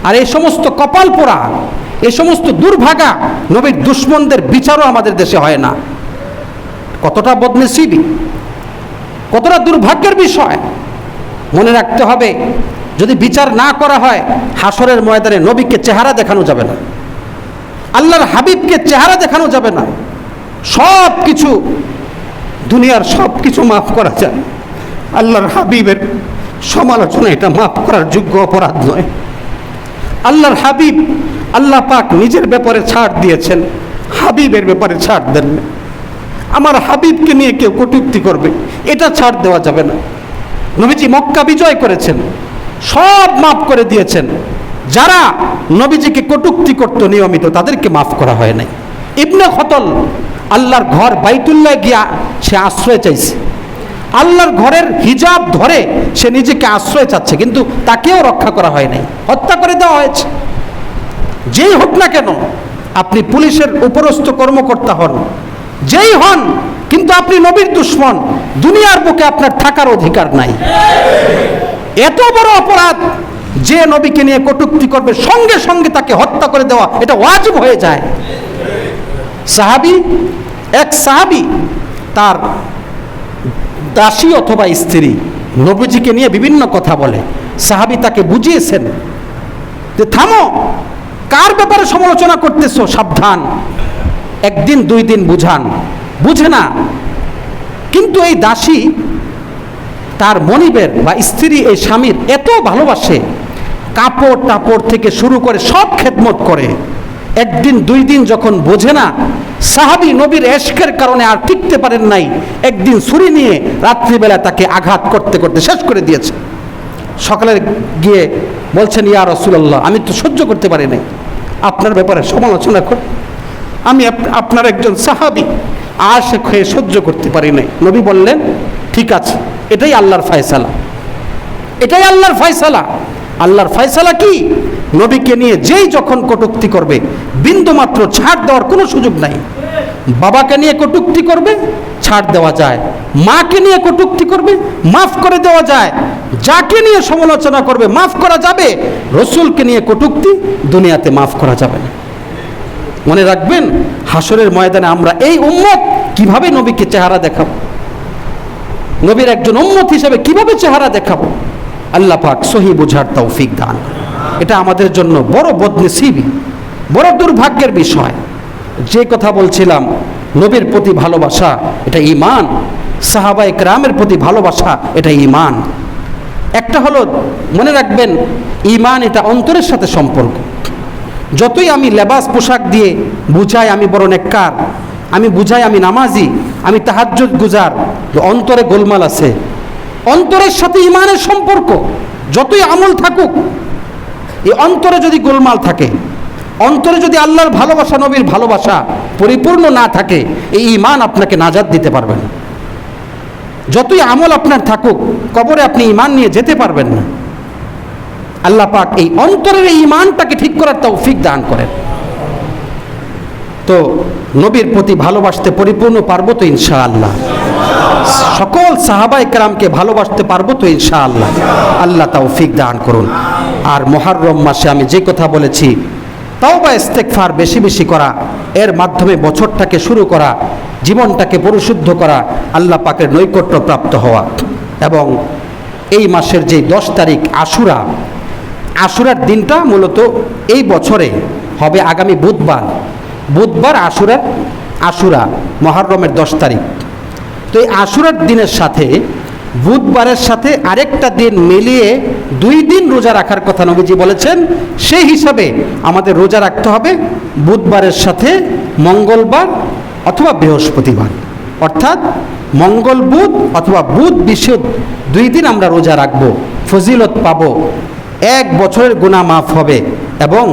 আর এই সমস্ত কপাল পোড়া, এই সমস্ত দুর্ভাগা নবীর দুশ্মনদের বিচারও আমাদের দেশে হয় না। কতটা বদনসিবি, কতটা দুর্ভাগ্যের বিষয়। মনে রাখতে হবে, যদি বিচার না করা হয়, হাসরের ময়দানে নবীকে চেহারা দেখানো যাবে না, আল্লাহর হাবিবকে চেহারা দেখানো যাবে না। সব কিছু, দুনিয়ার সব কিছু মাফ করা যায়, আল্লাহর হাবিবের সমালোচনা এটা মাফ করার যোগ্য অপরাধ নয়। আল্লাহর হাবিব, আল্লাহ পাক নিজের ব্যাপারে ছাড় দিয়েছেন, হাবিবের ব্যাপারে ছাড় দেন না। আমার হাবিবকে নিয়ে কেউ কটূক্তি করবে, এটা ছাড় দেওয়া যাবে না। নবীজি মক্কা বিজয় করেছেন, সব মাফ করে দিয়েছেন। যারা নবীজিকে কটূক্তি করত নিয়মিত, তাদেরকে মাফ করা হয় নাই। ইবনে খতল আল্লাহর ঘর বাইতুল্লাহ গিয়া সে আশ্রয় চাইছে, আল্লাহর ঘরের হিজাব ধরে সে নিজেকে আশ্রয় চাচ্ছে, কিন্তু তাকেও রক্ষা করা হয় নাই, হত্যা করে দেওয়া হয়েছে। যেই হোক না কেন, আপনি পুলিশের উপরস্থ কর্মকর্তা হন, যেই হন, কিন্তু আপনি নবীর দুশমন, দুনিয়ার বুকে আপনার থাকার অধিকার নাই। এত বড় অপরাধ, যে নবীকে নিয়ে কটূক্তি করবে সঙ্গে সঙ্গে তাকে হত্যা করে দেওয়া, এটা ওয়াজিব হয়ে যায়। এক সাহাবী তার দাসী অথবা স্ত্রী নবীজিকে নিয়ে বিভিন্ন কথা বলে, সাহাবী তাকে বুঝিয়েছেন যে থামো, কার ব্যাপারে সমালোচনা করতেছো, সাবধান। একদিন দুই দিন বুঝান, বুঝে না। কিন্তু এই দাসী তার মনিবের বা স্ত্রী এই স্বামীর এত ভালোবাসে, কাপড় টাপড় থেকে শুরু করে সব খেদমত করে। একদিন দুই দিন যখন বোঝে না, সাহাবী নবীর এশকের কারণে আর টিকতে পারেন নাই, একদিন ছুরি নিয়ে রাত্রিবেলা তাকে আঘাত করতে করতে শেষ করে দিয়েছে। সকালে গিয়ে বলছেন, ইয়া রাসূলুল্লাহ, আমি তো সহ্য করতে পারি নাই, আপনার ব্যাপারে সমালোচনা কর, আমি আপনার একজন সাহাবী, আশিক হয়ে সহ্য করতে পারি নাই। নবী বললেন, ঠিক আছে, এটাই আল্লাহর ফয়সালা, এটাই আল্লাহর ফয়সালা। আল্লাহর ফয়সালা কি? নবীকে নিয়ে যেই যখন কটূক্তি করবে, বিন্দুমাত্র ছাড় দেওয়ার কোনো সুযোগ নাই। বাবাকে নিয়ে কটূক্তি করবে, ছাড় দেওয়া যায়। মাকে নিয়ে কটূক্তি করবে, মাফ করে দেওয়া যায়। যাকে নিয়ে সমালোচনা করবে, মাফ করা যাবে। রসুলকে নিয়ে কটূক্তি দুনিয়াতে মাফ করা যাবে না। মনে রাখবেন, হাসরের ময়দানে আমরা এই উম্মত কিভাবে নবীকে চেহারা দেখাবো, নবীর একজন উম্মত হিসেবে কিভাবে চেহারা দেখাবো, আল্লাহ পাক সহি বুঝার তৌফিক দান। এটা আমাদের জন্য বড় বদনসিবি, বড় দুর্ভাগ্যের বিষয়। যে কথা বলছিলাম, নবীর প্রতি ভালোবাসা এটা ঈমান, সাহাবায়ে কেরামের প্রতি ভালোবাসা এটা ঈমান। একটা হলো, মনে রাখবেন, ঈমান এটা অন্তরের সাথে সম্পর্ক। যতই আমি লেবাস পোশাক দিয়ে বুঝাই আমি বড় নেককার, আমি বুঝাই আমি নামাজি, আমি তাহাজ্জুদ গুজার, অন্তরে গোলমাল আছে। অন্তরের সাথে ঈমানের সম্পর্ক, যতই আমল থাকুক, এই অন্তরে যদি গোলমাল থাকে, অন্তরে যদি আল্লাহর ভালোবাসা, নবীর ভালোবাসা পরিপূর্ণ না থাকে, এই ঈমান আপনাকে নাজাত দিতে পারবে না। যতই আমল আপনার থাকুক, কবরে আপনি ঈমান নিয়ে যেতে পারবেন না। আল্লাহ পাক এই অন্তরের এই ঈমানটাকে ঠিক করার তৌফিক দান করেন। তো নবীর প্রতি ভালোবাসতে পরিপূর্ণ পারবো তো ইনশাআল্লাহ? সকল সাহাবায়ে কেরামকে ভালোবাসতে পারবো তো ইনশাআল্লাহ? আল্লাহ তৌফিক দান করুন। আর মুহররম মাসে আমি যে কথা বলেছি, তাওবা ইস্তেগফার বেশি বেশি করা, এর মাধ্যমে বছরটাকে শুরু করা, জীবনটাকে পরিশুদ্ধ করা, আল্লাহ পাকের নৈকট্য প্রাপ্ত হওয়া। এবং এই মাসের যে 10 তারিখ আশুরা, আশুরার দিনটা মূলত এই বছরে হবে আগামী বুধবার আশুরা মুহররমের 10 তারিখ। তো এই আশুরার দিনের সাথে বুধবারের সাথে আরেকটা দিন মিলিয়ে 2 দিন রোজা রাখার কথা নবীজি বলেছেন। সেই হিসাবে আমাদের রোজা রাখতে হবে বুধবারের সাথে মঙ্গলবার অথবা বৃহস্পতিবার, অর্থাৎ মঙ্গল বুধ অথবা বুধ বৃহস্পতি 2 দিন আমরা রোজা রাখব, ফজিলত পাবো, 1 বছরের গুনাহ মাফ হবে। এবং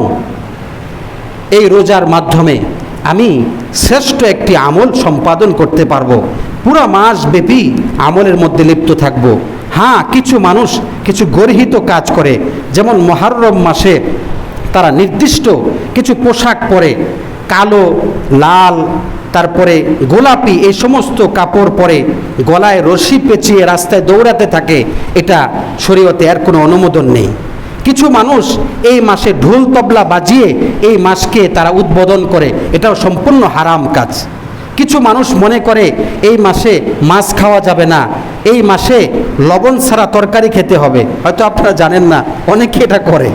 এই রোজার মাধ্যমে আমি শ্রেষ্ঠ একটি আমল সম্পাদন করতে পারবো, পুরা মাস ব্যাপী আমলের মধ্যে লিপ্ত থাকব। হ্যাঁ, কিছু মানুষ কিছু গর্হিত কাজ করে, যেমন মুহররম মাসে তারা নির্দিষ্ট কিছু পোশাক পরে, কালো, লাল, তারপরে গোলাপি, এই সমস্ত কাপড় পরে গলায় রশি পেঁচিয়ে রাস্তায় দৌড়াতে থাকে। এটা শরীয়তে এর কোনো অনুমোদন নেই। কিছু মানুষ এই মাসে ঢোল তবলা বাজিয়ে এই মাসকে তারা উদ্বোধন করে, এটাও সম্পূর্ণ হারাম কাজ। কিছু মানুষ মনে করে এই মাসে মাছ খাওয়া যাবে না, এই মাসে লবণ ছাড়া তরকারি খেতে হবে, হয়তো আপনারা জানেন না, অনেকে এটা করে।